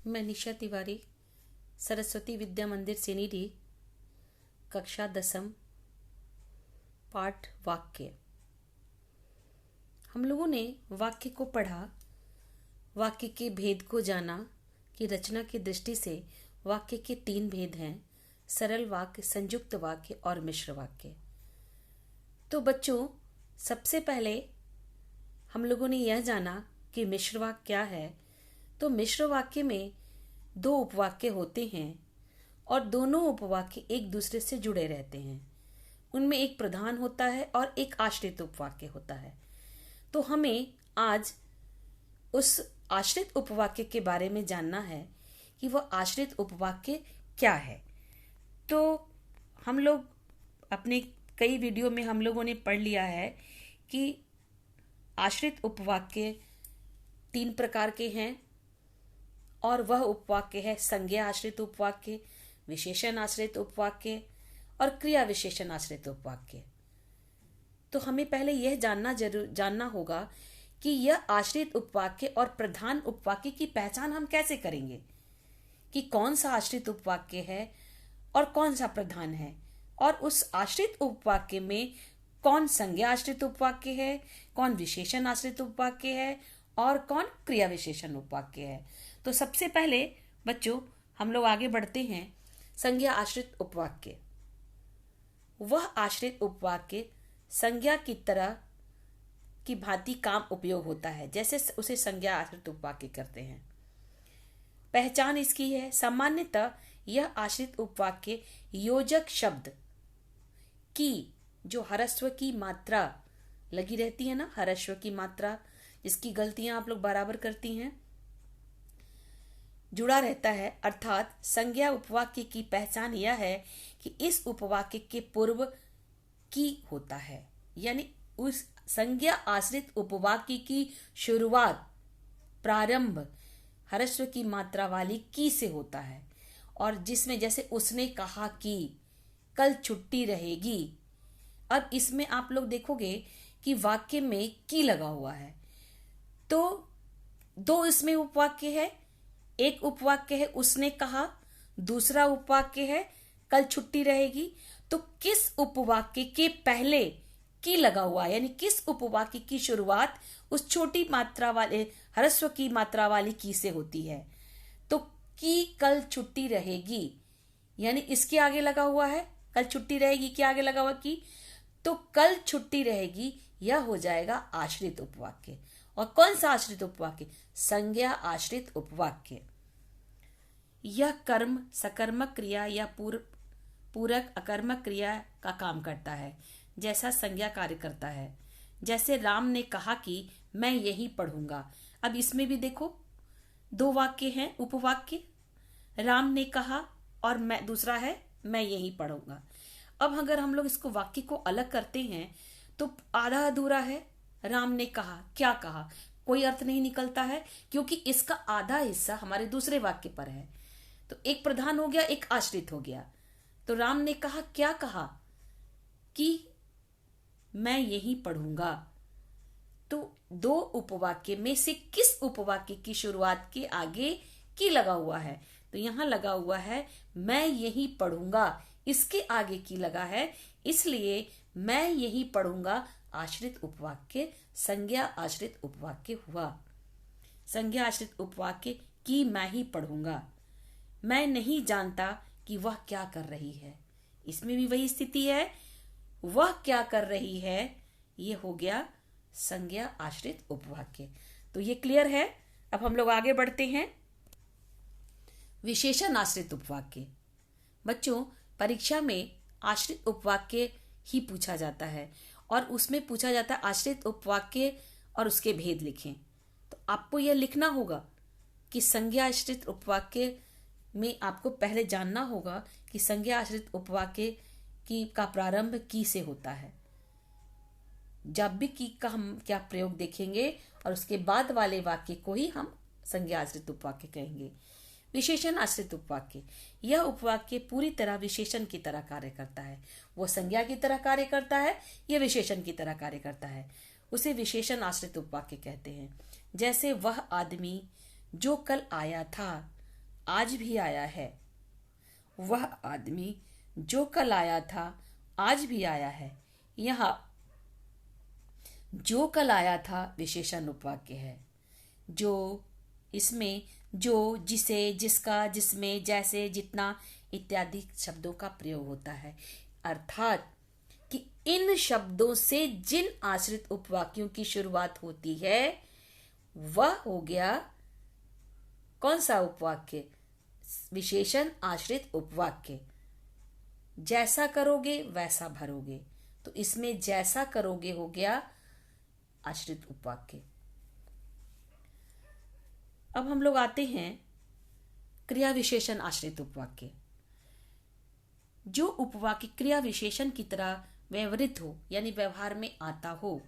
मैं निशा तिवारी, सरस्वती विद्या मंदिर सिनीडी, कक्षा 10वीं, पाठ वाक्य। हम लोगों ने वाक्य को पढ़ा, वाक्य के भेद को जाना कि रचना की दृष्टि से वाक्य के 3 भेद हैं: सरल वाक्य, संयुक्त वाक्य और मिश्र वाक्य। तो बच्चों, सबसे पहले हम लोगों ने यह जाना कि मिश्र वाक्य क्या है। तो मिश्र वाक्य में 2 उपवाक्य होते हैं और दोनों उपवाक्य एक दूसरे से जुड़े रहते हैं। उनमें एक प्रधान होता है और एक आश्रित उपवाक्य होता है। तो हमें आज उस आश्रित उपवाक्य के बारे में जानना है कि वह आश्रित उपवाक्य क्या है। तो हम लोग अपने कई वीडियो में हम लोगों ने पढ़ लिया है कि आश्रित उपवाक्य 3 प्रकार के हैं और वह उपवाक्य है संज्ञा आश्रित उपवाक्य, विशेषण आश्रित उपवाक्य और क्रिया विशेषण आश्रित उपवाक्य। तो हमें पहले यह जानना होगा कि यह आश्रित उपवाक्य और प्रधान उपवाक्य की पहचान हम कैसे करेंगे, कि कौन सा आश्रित उपवाक्य है और कौन सा प्रधान है, और उस आश्रित उपवाक्य में कौन संज्ञा आश्रित उपवाक्य है, कौन विशेषण आश्रित उपवाक्य है और कौन क्रिया विशेषण उपवाक्य है। तो सबसे पहले बच्चों हम लोग आगे बढ़ते हैं। संज्ञा आश्रित उपवाक्य, वह आश्रित उपवाक्य संज्ञा की तरह की भांति काम उपयोग होता है, जैसे उसे संज्ञा आश्रित उपवाक्य करते हैं। पहचान इसकी है, सामान्यतः यह आश्रित उपवाक्य योजक शब्द की, जो हरस्व की मात्रा लगी रहती है ना, हरस्व की मात्रा जिसकी गलतियां आप लोग बराबर करती हैं, जुड़ा रहता है। अर्थात संज्ञा उपवाक्य की पहचान यह है कि इस उपवाक्य के पूर्व की होता है, यानी उस संज्ञा आश्रित उपवाक्य की शुरुआत, प्रारंभ हरस्व की मात्रा वाली की से होता है। और जिसमें जैसे उसने कहा कि कल छुट्टी रहेगी, अब इसमें आप लोग देखोगे कि वाक्य में की लगा हुआ है। तो 2 इसमें उपवाक्य है, एक उपवाक्य है उसने कहा, दूसरा उपवाक्य है कल छुट्टी रहेगी। तो किस उपवाक्य के पहले की लगा हुआ है, यानी किस उपवाक्य की शुरुआत उस छोटी मात्रा वाले ह्रस्व की मात्रा वाली की से होती है। तो की कल छुट्टी रहेगी, यानी इसके आगे लगा हुआ है कल छुट्टी रहेगी, के आगे लगा हुआ की, तो कल छुट्टी रहेगी यह हो जाएगा आश्रित उपवाक्य। और कौन सा आश्रित उपवाक्य? संज्ञा आश्रित उपवाक्य। यह कर्म सकर्मक क्रिया या पूरक अकर्मक क्रिया का काम करता है, जैसा संज्ञा कार्य करता है। जैसे राम ने कहा कि मैं यही पढ़ूंगा। अब इसमें भी देखो 2 वाक्य हैं, उपवाक्य, राम ने कहा और मैं दूसरा है मैं यही पढ़ूंगा। अब अगर हम लोग इसको वाक्य को अलग करते हैं तो आधा अधूरा है। राम ने कहा, क्या कहा, कोई अर्थ नहीं निकलता है, क्योंकि इसका आधा हिस्सा हमारे दूसरे वाक्य पर है। तो एक प्रधान हो गया, एक आश्रित हो गया। तो राम ने कहा, क्या कहा, कि मैं यही पढ़ूंगा। तो 2 उपवाक्य में से किस उपवाक्य की शुरुआत के आगे की लगा हुआ है? तो यहां लगा हुआ है मैं यही पढ़ूंगा, इसके आगे की लगा है, इसलिए मैं यही पढ़ूंगा आश्रित उपवाक्य संज्ञा आश्रित उपवाक्य हुआ। संज्ञा आश्रित उपवाक्य कि मैं ही पढ़ूंगा, मैं नहीं जानता कि वह क्या कर रही है, इसमें भी वही स्थिति है, वह क्या कर रही है, ये हो गया संज्ञा आश्रित उपवाक्य। तो ये क्लियर है। अब हम लोग आगे बढ़ते हैं। विशेषण आश्रित उपवाक्य। बच्चों, परीक्षा में आश्रित उपवाक्य ही पूछा जाता है और उसमें पूछा जाता है आश्रित उपवाक्य और उसके भेद लिखें। तो आपको यह लिखना होगा कि संज्ञा आश्रित उपवाक्य में आपको पहले जानना होगा कि संज्ञा आश्रित उपवाक्य की का प्रारंभ की से होता है। जब भी की का हम क्या प्रयोग देखेंगे और उसके बाद वाले वाक्य को ही हम संज्ञा आश्रित उपवाक्य कहेंगे। विशेषण आश्रित उपवाक्य, यह उपवाक्य पूरी तरह विशेषण की तरह कार्य करता है। वो संज्ञा की तरह कार्य करता है, यह विशेषण की तरह कार्य करता है, उसे विशेषण आश्रित उपवाक्य कहते हैं। जैसे वह आदमी जो कल आया था, आज भी आया है। वह आदमी जो कल आया था आज भी आया है। यहाँ जो कल आया था विशेषण उपवाक्य है। जो, इसमें जो, जिसे, जिसका, जिसमें, जैसे, जितना इत्यादि शब्दों का प्रयोग होता है। अर्थात कि इन शब्दों से जिन आश्रित उपवाक्यों की शुरुआत होती है वह हो गया कौन सा उपवाक्य? विशेषण आश्रित उपवाक्य। जैसा करोगे वैसा भरोगे, तो इसमें जैसा करोगे हो गया आश्रित उपवाक्य। अब हम लोग आते हैं क्रिया विशेषण आश्रित उपवाक्य। जो उपवाक्य क्रिया विशेषण की तरह व्यवहृत हो यानी व्यवहार में आता हो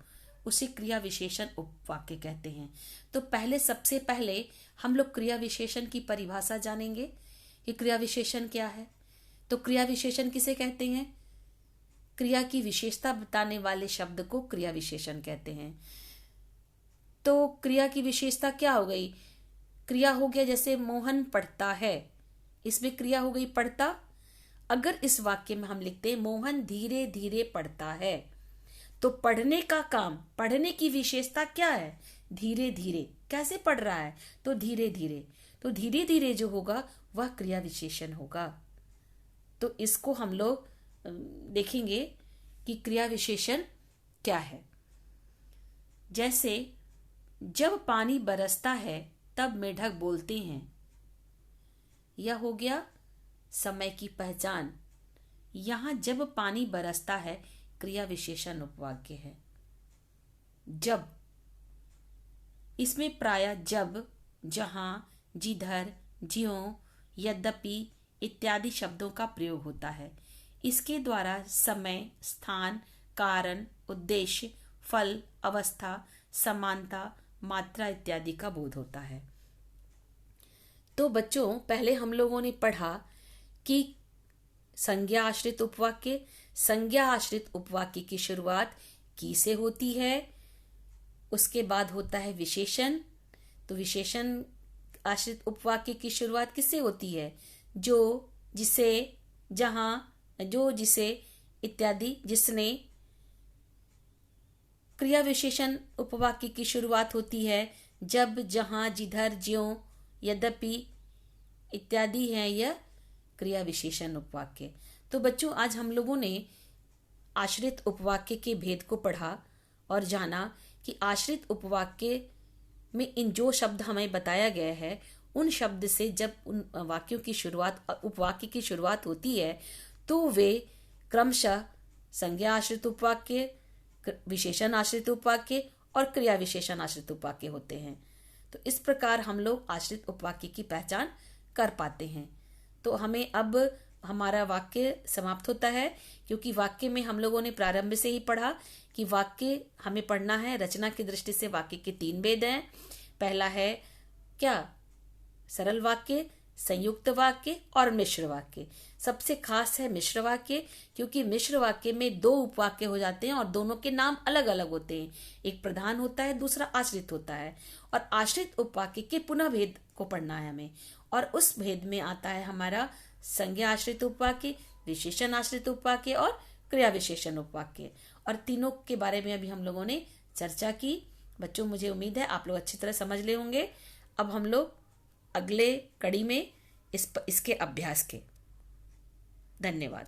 उसे क्रिया विशेषण उपवाक्य कहते हैं। तो सबसे पहले हम लोग क्रिया विशेषण की परिभाषा जानेंगे कि क्रिया विशेषण क्या है। तो क्रिया विशेषण किसे कहते हैं? क्रिया की विशेषता बताने वाले शब्द को क्रिया विशेषण कहते हैं। तो क्रिया की विशेषता क्या हो गई? क्रिया हो गया जैसे मोहन पढ़ता है, इसमें क्रिया हो गई पढ़ता। अगर इस वाक्य में हम लिखते हैं मोहन धीरे धीरे पढ़ता है, तो पढ़ने का काम, पढ़ने की विशेषता क्या है? धीरे धीरे। कैसे पढ़ रहा है? तो धीरे धीरे। तो धीरे धीरे जो होगा वह क्रिया विशेषण होगा। तो इसको हम लोग देखेंगे कि क्रिया विशेषण क्या है। जैसे जब पानी बरसता है तब मेढक बोलते हैं, यह हो गया समय की पहचान। यहां जब पानी बरसता है क्रिया विशेषण उपवाक्य है। जब, इसमें प्रायः जब, जहां, जिधर, ज्यों, यद्यपि इत्यादि शब्दों का प्रयोग होता है। इसके द्वारा समय, स्थान, कारण, उद्देश्य, फल, अवस्था, समानता, मात्रा इत्यादि का बोध होता है। तो बच्चों, पहले हम लोगों ने पढ़ा कि संज्ञा आश्रित उपवाक्य, संज्ञा आश्रित उपवाक्य की शुरुआत की से होती है। उसके बाद होता है विशेषण। तो विशेषण आश्रित उपवाक्य की शुरुआत किससे होती है? जो, जिसे, जहां, जो, जिसे इत्यादि, जिसने। क्रिया विशेषण उपवाक्य की शुरुआत होती है जब, जहां, जिधर, ज्यों, यद्यपि इत्यादि हैं यह क्रिया विशेषण उपवाक्य। तो बच्चों, आज हम लोगों ने आश्रित उपवाक्य के भेद को पढ़ा और जाना कि आश्रित उपवाक्य में इन जो शब्द हमें बताया गया है उन शब्द से जब उन वाक्यों की शुरुआत, उपवाक्य की शुरुआत होती है तो वे क्रमशः संज्ञा आश्रित उपवाक्य, विशेषण आश्रित उपवाक्य और क्रिया विशेषण आश्रित उपवाक्य होते हैं। तो इस प्रकार हम लोग आश्रित उपवाक्य की पहचान कर पाते हैं। तो हमें अब हमारा वाक्य समाप्त होता है, क्योंकि वाक्य में हम लोगों ने प्रारंभ से ही पढ़ा कि वाक्य हमें पढ़ना है। रचना की दृष्टि से वाक्य के 3 भेद हैं। पहला है क्या? सरल वाक्य, संयुक्त वाक्य और मिश्र वाक्य। सबसे खास है मिश्र वाक्य, क्योंकि मिश्र वाक्य में 2 उपवाक्य हो जाते हैं और दोनों के नाम अलग अलग होते हैं। एक प्रधान होता है, दूसरा आश्रित होता है। और आश्रित उपवाक्य के पुनः भेद को पढ़ना है हमें, और उस भेद में आता है हमारा संज्ञा आश्रित उपवाक्य, विशेषण आश्रित उपवाक्य और क्रिया विशेषण उपवाक्य। और तीनों के बारे में अभी हम लोगों ने चर्चा की। बच्चों, मुझे उम्मीद है आप लोग अच्छी तरह समझ ले होंगे। अब हम लोग अगले कड़ी में इसके अभ्यास के। धन्यवाद।